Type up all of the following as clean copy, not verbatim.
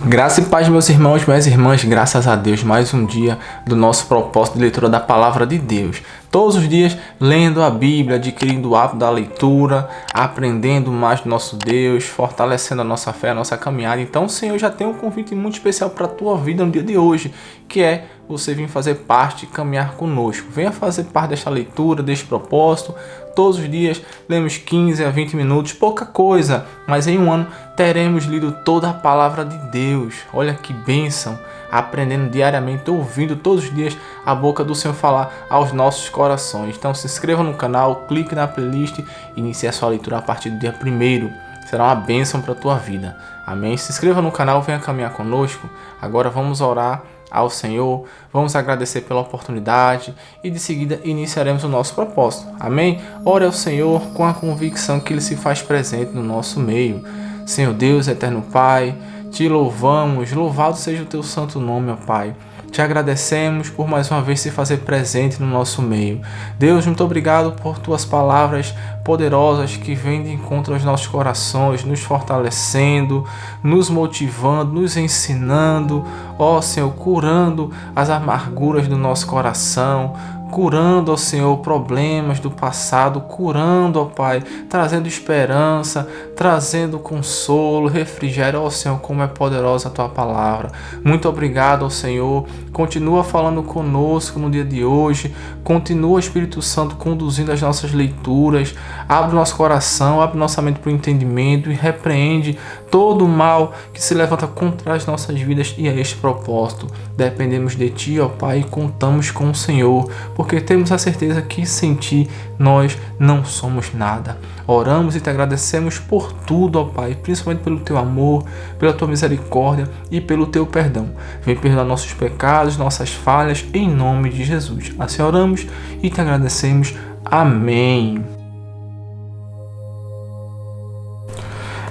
Graça e paz, meus irmãos, minhas irmãs, graças a Deus, mais um dia do nosso propósito de leitura da Palavra de Deus. Todos os dias lendo a Bíblia, adquirindo o hábito da leitura, aprendendo mais do nosso Deus, fortalecendo a nossa fé, a nossa caminhada. Então, Senhor, já tem um convite muito especial para a tua vida no dia de hoje, que é você vir fazer parte e caminhar conosco. Venha fazer parte desta leitura, deste propósito. Todos os dias lemos 15 a 20 minutos, pouca coisa, mas em um ano teremos lido toda a palavra de Deus. Olha que bênção, aprendendo diariamente, ouvindo todos os dias a boca do Senhor falar aos nossos corações. Então se inscreva no canal, clique na playlist e inicie a sua leitura a partir do dia 1º. Será uma bênção para a tua vida. Amém? Se inscreva no canal, venha caminhar conosco. Agora vamos orar ao Senhor, vamos agradecer pela oportunidade e de seguida iniciaremos o nosso propósito. Amém? Ore ao Senhor com a convicção que Ele se faz presente no nosso meio. Senhor Deus, eterno Pai, te louvamos, louvado seja o teu santo nome, ó Pai. Te agradecemos por mais uma vez se fazer presente no nosso meio. Deus, muito obrigado por tuas palavras poderosas que vêm de encontro aos nossos corações, nos fortalecendo, nos motivando, nos ensinando, ó Senhor, curando as amarguras do nosso coração, curando, ó Senhor, problemas do passado, curando, ó Pai, trazendo esperança, trazendo consolo, refrigério, ó Senhor, como é poderosa a Tua palavra. Muito obrigado, ó Senhor, continua falando conosco no dia de hoje, continua, Espírito Santo, conduzindo as nossas leituras, abre o nosso coração, abre nossa mente para o entendimento e repreende todo o mal que se levanta contra as nossas vidas e a este propósito. Dependemos de Ti, ó Pai, e contamos com o Senhor, porque temos a certeza que sem Ti nós não somos nada. Oramos e Te agradecemos por tudo, ó Pai, principalmente pelo Teu amor, pela Tua misericórdia e pelo Teu perdão. Vem perdoar nossos pecados, nossas falhas, em nome de Jesus. Assim oramos e Te agradecemos. Amém.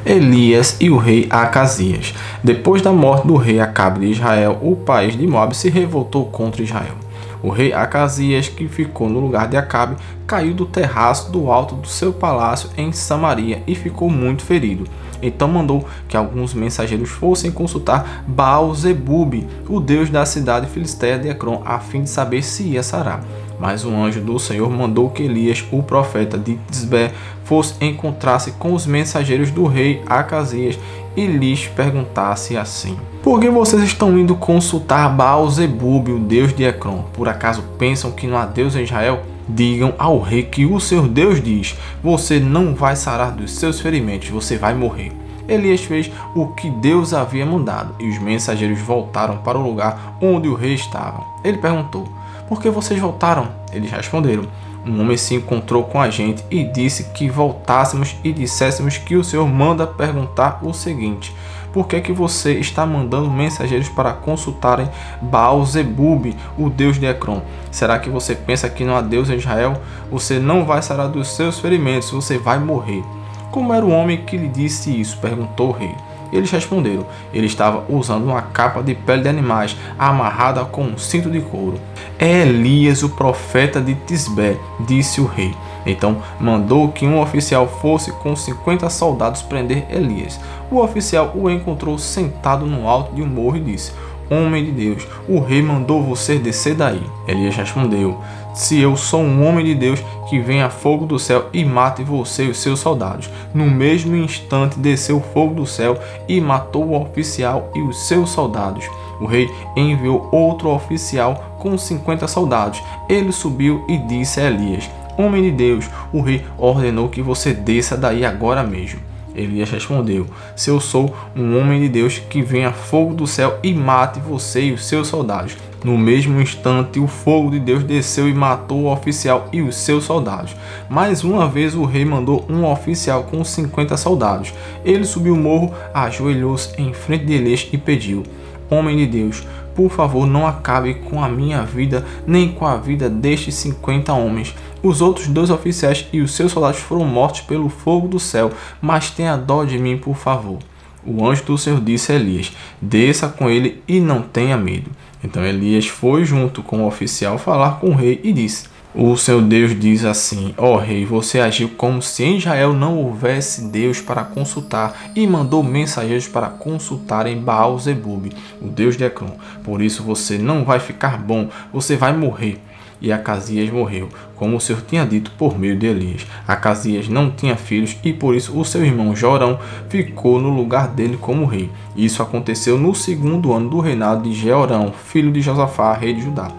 Elias e o rei Acasias. Depois da morte do rei Acabe de Israel, o país de Moabe se revoltou contra Israel. O rei Acasias, que ficou no lugar de Acabe, caiu do terraço do alto do seu palácio em Samaria e ficou muito ferido. Então mandou que alguns mensageiros fossem consultar Baal-zebub, o deus da cidade filisteia de Ecrom, a fim de saber se ia sarar. Mas um anjo do Senhor mandou que Elias, o profeta de Tisbé, fosse encontrar-se com os mensageiros do rei Acasias e lhes perguntasse assim: por que vocês estão indo consultar Baal-zebub, o deus de Ecrom? Por acaso pensam que não há Deus em Israel? Digam ao rei que o seu Deus diz: você não vai sarar dos seus ferimentos, você vai morrer. Elias fez o que Deus havia mandado e os mensageiros voltaram para o lugar onde o rei estava. Ele perguntou: por que vocês voltaram? Eles responderam: um homem se encontrou com a gente e disse que voltássemos e disséssemos que o Senhor manda perguntar o seguinte: por que que você está mandando mensageiros para consultarem Baal-zebub, o deus de Ecrom? Será que você pensa que não há Deus em Israel? Você não vai sarar dos seus ferimentos, você vai morrer. Como era o homem que lhe disse isso? Perguntou o rei. Eles responderam: ele estava usando uma capa de pele de animais amarrada com um cinto de couro. É Elias, o profeta de Tisbé, disse o rei. Então mandou que um oficial fosse com 50 soldados prender Elias. O oficial o encontrou sentado no alto de um morro e disse: homem de Deus, o rei mandou você descer daí. Elias respondeu: se eu sou um homem de Deus, que venha fogo do céu e mate você e os seus soldados. No mesmo instante desceu fogo do céu e matou o oficial e os seus soldados. O rei enviou outro oficial com 50 soldados. Ele subiu e disse a Elias: homem de Deus, o rei ordenou que você desça daí agora mesmo. Elias respondeu: se eu sou um homem de Deus, que venha fogo do céu e mate você e os seus soldados. No mesmo instante, o fogo de Deus desceu e matou o oficial e os seus soldados. Mais uma vez o rei mandou um oficial com 50 soldados. Ele subiu o morro, ajoelhou-se em frente de Elias e pediu: homem de Deus, por favor, não acabe com a minha vida, nem com a vida destes 50 homens. Os outros 2 oficiais e os seus soldados foram mortos pelo fogo do céu, mas tenha dó de mim, por favor. O anjo do Senhor disse a Elias: desça com ele e não tenha medo. Então Elias foi junto com o oficial falar com o rei e disse: O seu Deus diz assim: ó rei, você agiu como se em Israel não houvesse Deus para consultar e mandou mensageiros para consultarem Baal-zebub, o Deus de Ecrón. Por isso você não vai ficar bom, você vai morrer. E Acasias morreu, como o Senhor tinha dito por meio de Elias. Acasias não tinha filhos e por isso o seu irmão Jorão ficou no lugar dele como rei. Isso aconteceu no 2º ano do reinado de Jeorão, filho de Josafá, rei de Judá.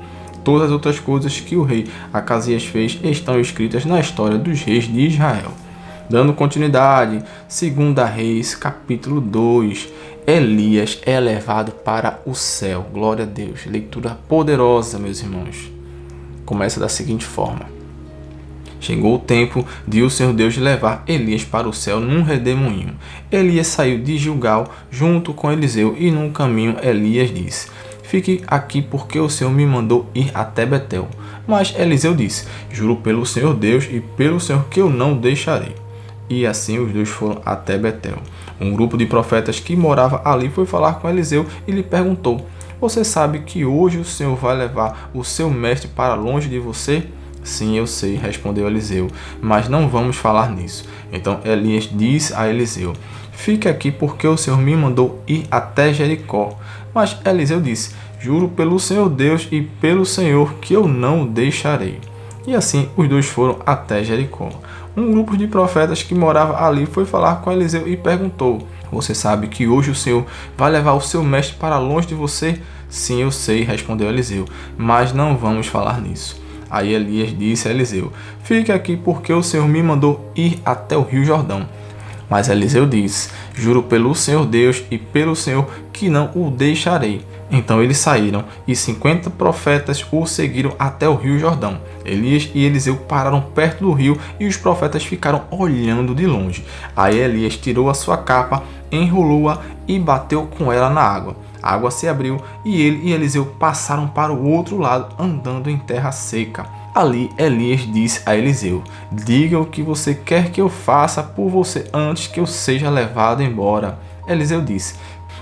Todas as outras coisas que o rei Acasias fez estão escritas na história dos reis de Israel. Dando continuidade, 2 Reis, capítulo 2. Elias é levado para o céu. Glória a Deus. Leitura poderosa, meus irmãos. Começa da seguinte forma: chegou o tempo de o Senhor Deus levar Elias para o céu num redemoinho. Elias saiu de Gilgal junto com Eliseu e num caminho Elias disse: fique aqui porque o Senhor me mandou ir até Betel. Mas Eliseu disse: juro pelo Senhor Deus e pelo Senhor que eu não deixarei. E assim os dois foram até Betel. Um grupo de profetas que morava ali foi falar com Eliseu e lhe perguntou: você sabe que hoje o Senhor vai levar o seu mestre para longe de você? Sim, eu sei, respondeu Eliseu, mas não vamos falar nisso. Então Elias disse a Eliseu: fique aqui porque o Senhor me mandou ir até Jericó. Mas Eliseu disse: juro pelo Senhor Deus e pelo Senhor que eu não o deixarei. E assim os dois foram até Jericó. Um grupo de profetas que morava ali foi falar com Eliseu e perguntou: você sabe que hoje o Senhor vai levar o seu mestre para longe de você? Sim, eu sei, respondeu Eliseu, mas não vamos falar nisso. Aí Elias disse a Eliseu: fique aqui porque o Senhor me mandou ir até o rio Jordão. Mas Eliseu disse: juro pelo Senhor Deus e pelo Senhor que não o deixarei. Então eles saíram, e 50 profetas o seguiram até o rio Jordão. Elias e Eliseu pararam perto do rio, e os profetas ficaram olhando de longe. Aí Elias tirou a sua capa, enrolou-a e bateu com ela na água. A água se abriu, e ele e Eliseu passaram para o outro lado, andando em terra seca. Ali Elias disse a Eliseu: diga o que você quer que eu faça por você antes que eu seja levado embora. Eliseu disse: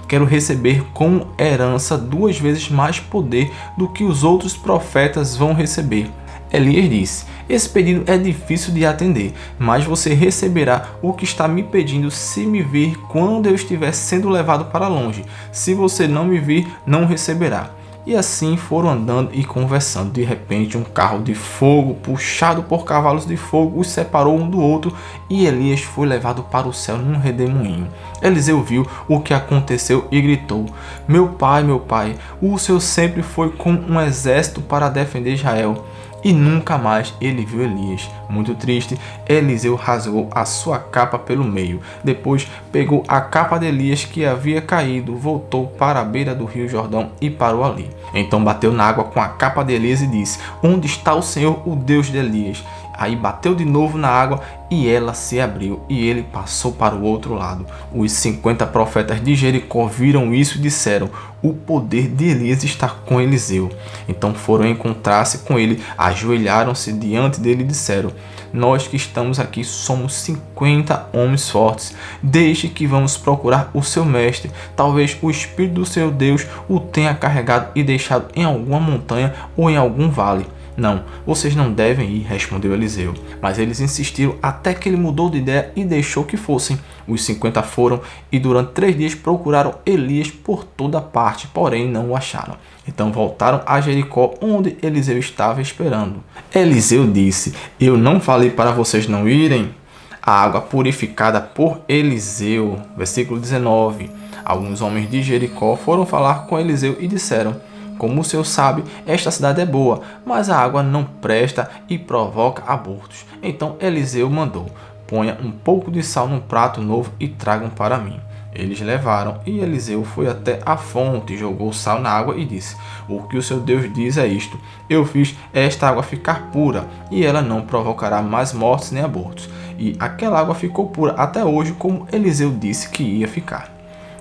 quero receber como herança 2 vezes mais poder do que os outros profetas vão receber. Elias disse: esse pedido é difícil de atender, mas você receberá o que está me pedindo se me vir quando eu estiver sendo levado para longe. Se você não me vir, não receberá. E assim foram andando e conversando. De repente, um carro de fogo, puxado por cavalos de fogo, os separou um do outro, e Elias foi levado para o céu num redemoinho. Eliseu viu o que aconteceu e gritou: meu pai, o Senhor sempre foi com um exército para defender Israel. E nunca mais ele viu Elias. Muito triste, Eliseu rasgou a sua capa pelo meio. Depois pegou a capa de Elias que havia caído, voltou para a beira do rio Jordão e parou ali. Então bateu na água com a capa de Elias e disse: onde está o Senhor, o Deus de Elias? Aí bateu de novo na água e ela se abriu e ele passou para o outro lado. Os 50 profetas de Jericó viram isso e disseram: o poder de Elias está com Eliseu. Então foram encontrar-se com ele, ajoelharam-se diante dele e disseram: nós que estamos aqui somos 50 homens fortes. Deixe que vamos procurar o seu mestre. Talvez o Espírito do seu Deus o tenha carregado e deixado em alguma montanha ou em algum vale. Não, vocês não devem ir, respondeu Eliseu. Mas eles insistiram até que ele mudou de ideia e deixou que fossem. Os 50 foram e durante 3 dias procuraram Elias por toda parte, porém não o acharam. Então voltaram a Jericó, onde Eliseu estava esperando. Eliseu disse: eu não falei para vocês não irem? A água purificada por Eliseu. Versículo 19. Alguns homens de Jericó foram falar com Eliseu e disseram: como o Senhor sabe, esta cidade é boa, mas a água não presta e provoca abortos. Então Eliseu mandou: ponha um pouco de sal num prato novo e tragam para mim. Eles levaram, e Eliseu foi até a fonte, jogou sal na água e disse: o que o seu Deus diz é isto: eu fiz esta água ficar pura, e ela não provocará mais mortes nem abortos. E aquela água ficou pura até hoje, como Eliseu disse que ia ficar.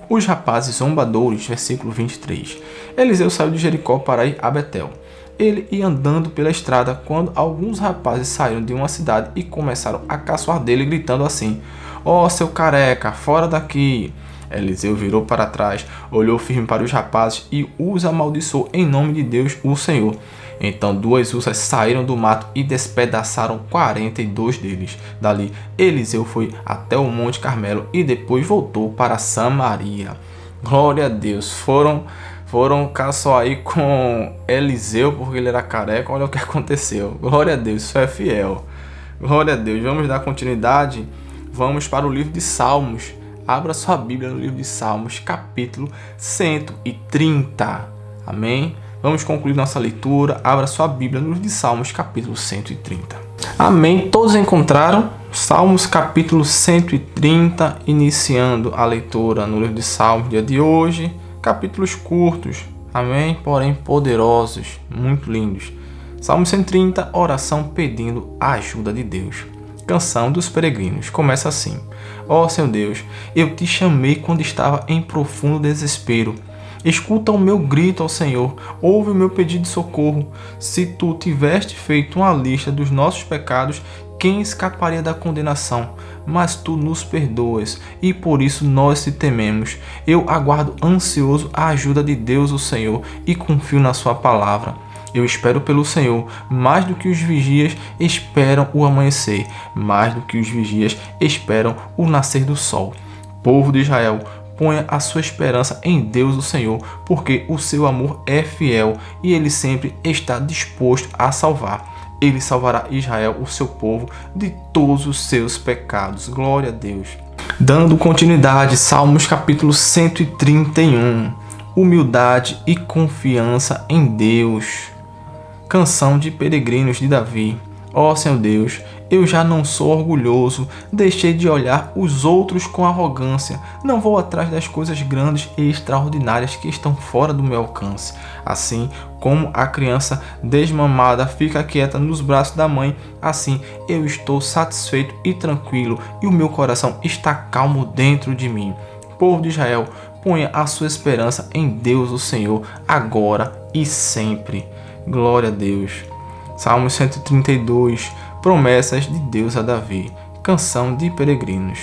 Os rapazes zombadores, versículo 23. Eliseu saiu de Jericó para ir a Betel. Ele ia andando pela estrada quando alguns rapazes saíram de uma cidade e começaram a caçoar dele, gritando assim: ó, seu careca, fora daqui! Eliseu virou para trás, olhou firme para os rapazes e os amaldiçoou em nome de Deus, o Senhor. Então 2 ursas saíram do mato e despedaçaram 42 deles. Dali, Eliseu foi até o Monte Carmelo e depois voltou para Samaria. Glória a Deus. Foram caçar aí com Eliseu porque ele era careca. Olha o que aconteceu. Glória a Deus, isso é fiel. Glória a Deus. Vamos dar continuidade. Vamos para o livro de Salmos. Abra sua Bíblia no livro de Salmos, capítulo 130. Amém? Vamos concluir nossa leitura. Abra sua Bíblia no livro de Salmos, capítulo 130. Amém? Todos encontraram? Salmos, capítulo 130, iniciando a leitura no livro de Salmos, dia de hoje. Capítulos curtos, amém? Porém poderosos, muito lindos. Salmo 130, oração pedindo a ajuda de Deus. Canção dos peregrinos, começa assim. Ó Senhor Deus, eu te chamei quando estava em profundo desespero. Escuta o meu grito ao Senhor, ouve o meu pedido de socorro. Se tu tiveste feito uma lista dos nossos pecados, quem escaparia da condenação? Mas tu nos perdoas, e por isso nós te tememos. Eu aguardo ansioso a ajuda de Deus, o Senhor, e confio na sua palavra. Eu espero pelo Senhor, mais do que os vigias esperam o amanhecer, mais do que os vigias esperam o nascer do sol. Povo de Israel, ponha a sua esperança em Deus, o Senhor, porque o seu amor é fiel e ele sempre está disposto a salvar. Ele salvará Israel, o seu povo, de todos os seus pecados. Glória a Deus. Dando continuidade, Salmos capítulo 131. Humildade e confiança em Deus. Canção de peregrinos de Davi. Ó Senhor Deus, eu já não sou orgulhoso, deixei de olhar os outros com arrogância, não vou atrás das coisas grandes e extraordinárias que estão fora do meu alcance. Assim como a criança desmamada fica quieta nos braços da mãe, assim eu estou satisfeito e tranquilo, e o meu coração está calmo dentro de mim. Povo de Israel, ponha a sua esperança em Deus, o Senhor, agora e sempre. Glória a Deus. Salmo 132, promessas de Deus a Davi, canção de peregrinos.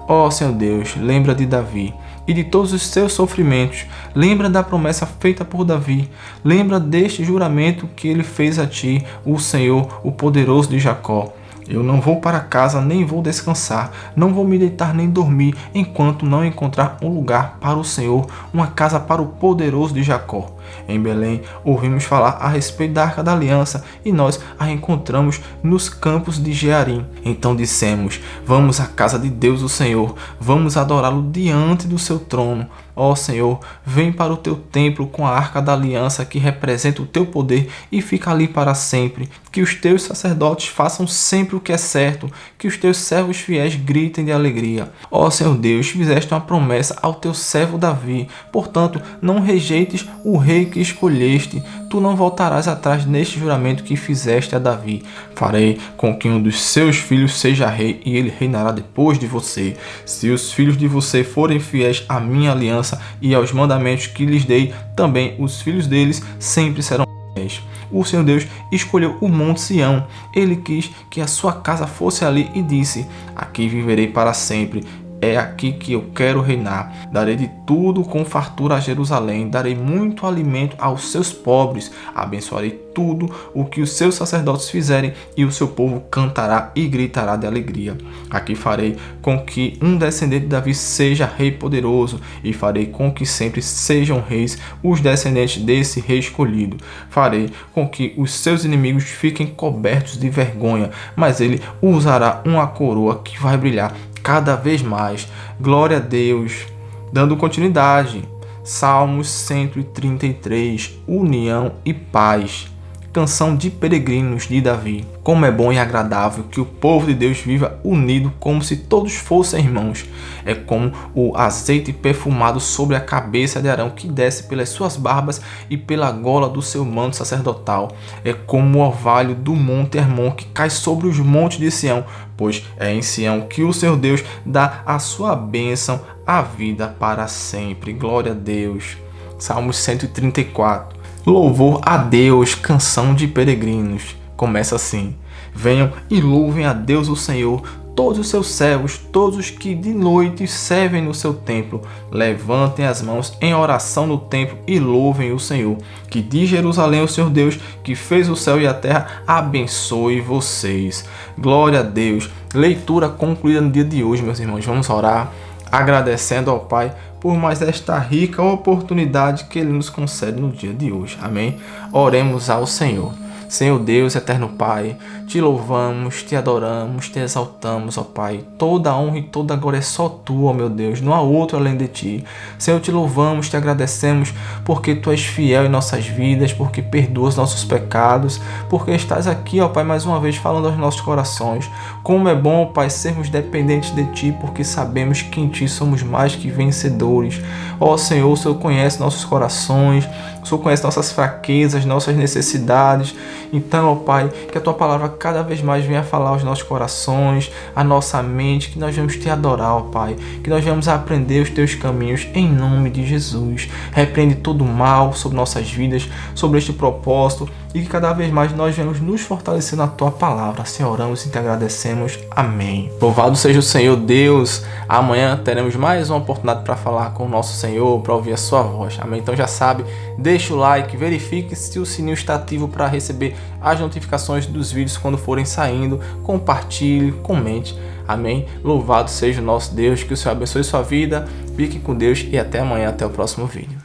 Ó Senhor Deus, lembra de Davi e de todos os seus sofrimentos, lembra da promessa feita por Davi, lembra deste juramento que ele fez a ti, o Senhor, o poderoso de Jacó. Eu não vou para casa nem vou descansar, não vou me deitar nem dormir, enquanto não encontrar um lugar para o Senhor, uma casa para o poderoso de Jacó. Em Belém, ouvimos falar a respeito da Arca da Aliança e nós a encontramos nos campos de Jearim. Então dissemos, vamos à casa de Deus o Senhor, vamos adorá-lo diante do seu trono. Ó Senhor, vem para o teu templo com a Arca da Aliança que representa o teu poder e fica ali para sempre. Que os teus sacerdotes façam sempre o que é certo, que os teus servos fiéis gritem de alegria. Ó Senhor Deus, fizeste uma promessa ao teu servo Davi, portanto, não rejeites o rei que escolheste, tu não voltarás atrás neste juramento que fizeste a Davi. Farei com que um dos seus filhos seja rei e ele reinará depois de você. Se os filhos de você forem fiéis à minha aliança e aos mandamentos que lhes dei, também os filhos deles sempre serão fiéis. O Senhor Deus escolheu o Monte Sião. Ele quis que a sua casa fosse ali e disse, aqui viverei para sempre. É aqui que eu quero reinar. Darei de tudo com fartura a Jerusalém. Darei muito alimento aos seus pobres. Abençoarei tudo o que os seus sacerdotes fizerem e o seu povo cantará e gritará de alegria. Aqui farei com que um descendente de Davi seja rei poderoso e farei com que sempre sejam reis os descendentes desse rei escolhido. Farei com que os seus inimigos fiquem cobertos de vergonha, mas ele usará uma coroa que vai brilhar cada vez mais. Glória a Deus. Dando continuidade, Salmos 133, união e paz. Canção de peregrinos de Davi. Como é bom e agradável que o povo de Deus viva unido como se todos fossem irmãos. É como o azeite perfumado sobre a cabeça de Arão que desce pelas suas barbas e pela gola do seu manto sacerdotal. É como o orvalho do monte Hermon que cai sobre os montes de Sião, pois é em Sião que o Senhor Deus dá a sua bênção, a vida para sempre. Glória a Deus. Salmos 134. Louvor a Deus, canção de peregrinos. Começa assim. Venham e louvem a Deus o Senhor, todos os seus servos, todos os que de noite servem no seu templo, levantem as mãos em oração no templo e louvem o Senhor, que de Jerusalém o Senhor Deus, que fez o céu e a terra, abençoe vocês. Glória a Deus. Leitura concluída no dia de hoje, meus irmãos. Vamos orar, agradecendo ao Pai por mais esta rica oportunidade que Ele nos concede no dia de hoje. Amém? Oremos ao Senhor. Senhor Deus, eterno Pai, te louvamos, te adoramos, te exaltamos, ó Pai. Toda a honra e toda a glória é só tua, ó meu Deus, não há outro além de ti. Senhor, te louvamos, te agradecemos, porque tu és fiel em nossas vidas, porque perdoas nossos pecados, porque estás aqui, ó Pai, mais uma vez falando aos nossos corações. Como é bom, ó Pai, sermos dependentes de ti, porque sabemos que em ti somos mais que vencedores. Ó Senhor, o Senhor conhece nossos corações, o Senhor conhece nossas fraquezas, nossas necessidades. Então, ó Pai, que a Tua palavra cada vez mais venha falar aos nossos corações, à nossa mente, que nós vamos Te adorar, ó Pai, que nós vamos aprender os Teus caminhos em nome de Jesus. Repreende todo o mal sobre nossas vidas, sobre este propósito, e que cada vez mais nós venhamos nos fortalecer na Tua palavra. Assim oramos e Te agradecemos. Amém. Louvado seja o Senhor Deus. Amanhã teremos mais uma oportunidade para falar com o nosso Senhor, para ouvir a Sua voz. Amém. Então já sabe, deixa o like, verifique se o sininho está ativo para receber as notificações dos vídeos quando forem saindo. Compartilhe, comente. Amém. Louvado seja o nosso Deus. Que o Senhor abençoe sua vida. Fique com Deus e até amanhã, até o próximo vídeo.